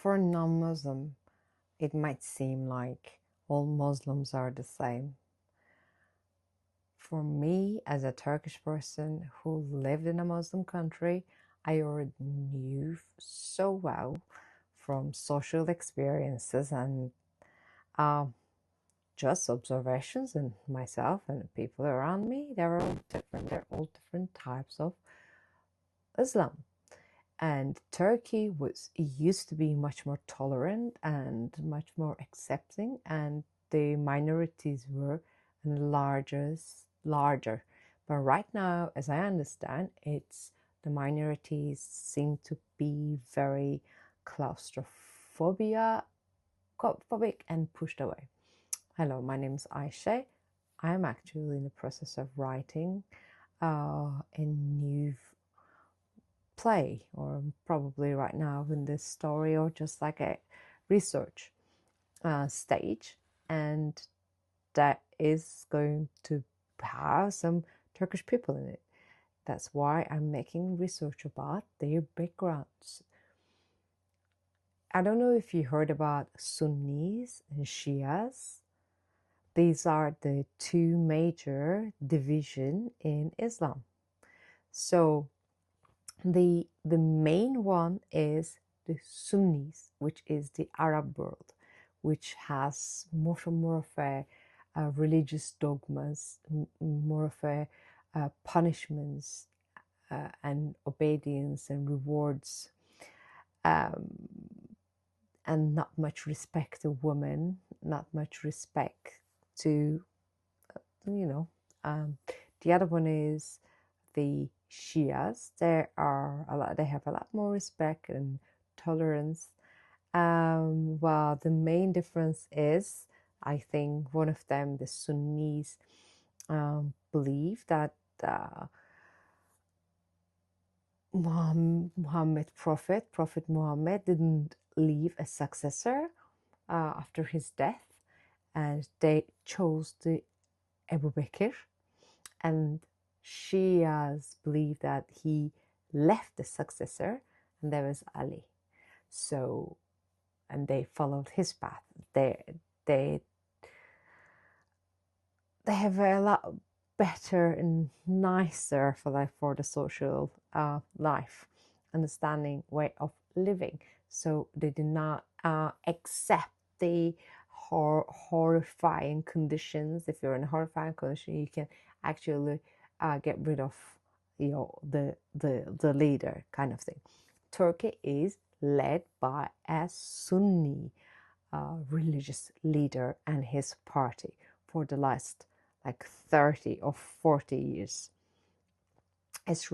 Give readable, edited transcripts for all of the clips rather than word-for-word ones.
For a non-Muslim, it might seem like all Muslims are the same. For me, as a Turkish person who lived in a Muslim country, I already knew so well from social experiences and uh, just observations in myself and people around me. They're all different. They're all different types of Islam. And Turkey used to be much more tolerant and much more accepting, and the minorities were larger. But right now, as I understand, it's the minorities seem to be very claustrophobic and pushed away. Hello, my name is Aisha. I'm actually in the process of writing a new play, or probably right now in this story, or just like a research stage, and that is going to have some Turkish people in it. That's why I'm making research about their backgrounds. I don't know if you heard about Sunnis and Shias. These are the two major divisions in Islam. So the main one is the Sunnis, which is the Arab world, which has more of a religious dogmas, more of a punishments and obedience and rewards, um, and not much respect to women, not much respect to you know. Um, the other one is the Shias. They have a lot more respect and tolerance. Well, the main difference is, I think, one of them, the Sunnis, believe that Prophet Muhammad didn't leave a successor after his death, and they chose the Abu Bakr, and Shias believe that he left the successor, and there was Ali. So, and they followed his path. They they have a lot better and nicer for the social life, understanding way of living. So they do not accept the horrifying conditions. If you're in a horrifying condition, you can actually get rid of the leader, kind of thing. Turkey is led by a Sunni religious leader and his party for the last like 30 or 40 years. It's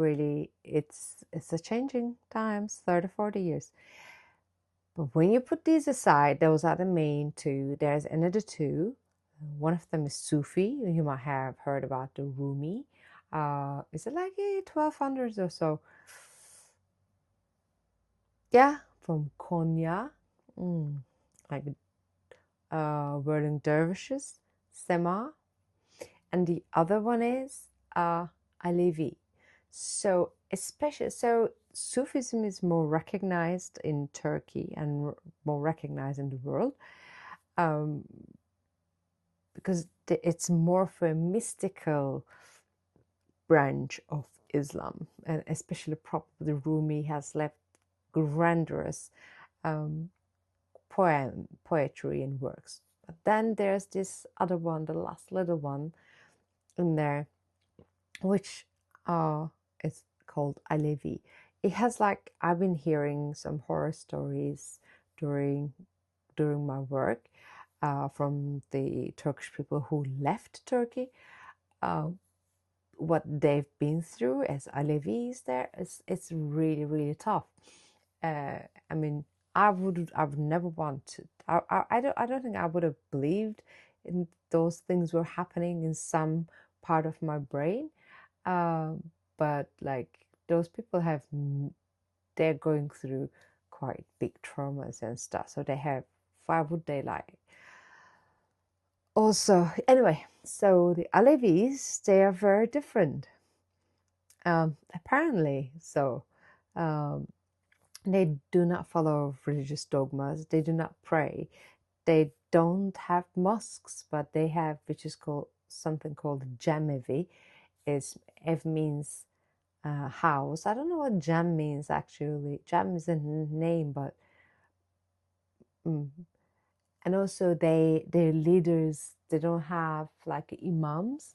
a changing times, 30, 40 years. But when you put these aside, those are the main two. There's another two. One of them is Sufi. You might have heard about the Rumi. Is it like 1200s or so? Yeah, from Konya. Like whirling dervishes, Sema, and the other one is Alevi. So Sufism is more recognized in Turkey and more recognized in the world, um, because it's more of a mystical branch of Islam, and especially probably Rumi has left grandiose um, poetry and works. But then there's this other one, the last little one in there, which is called Alevi. It has, like, I've been hearing some horror stories during my work from the Turkish people who left Turkey. What they've been through as Alevis there is, it's really tough. I mean, I would never want to. I don't think I would have believed in those things were happening in some part of my brain. But like those people they're going through quite big traumas and stuff. So they have. Why would they like? Also, anyway, so the Alevis, they are very different. Apparently, so. Um, They do not follow religious dogmas. They do not pray. They don't have mosques, but they have, which is called something called Jamevi. Is Ev means house. I don't know what Jam means actually. Jam is a name, but mm. And also their leaders, they don't have like imams.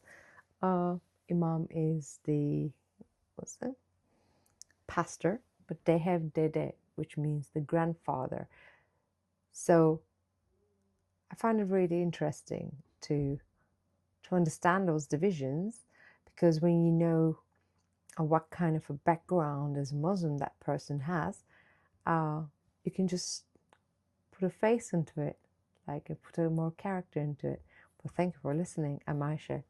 Uh, Imam is the what's it? Pastor, but they have Dede, which means the grandfather. So I find it really interesting to understand those divisions, because when you know what kind of a background as a Muslim that person has, you can just put a face into it, like put a more character into it. But thank you for listening. I'm Aisha.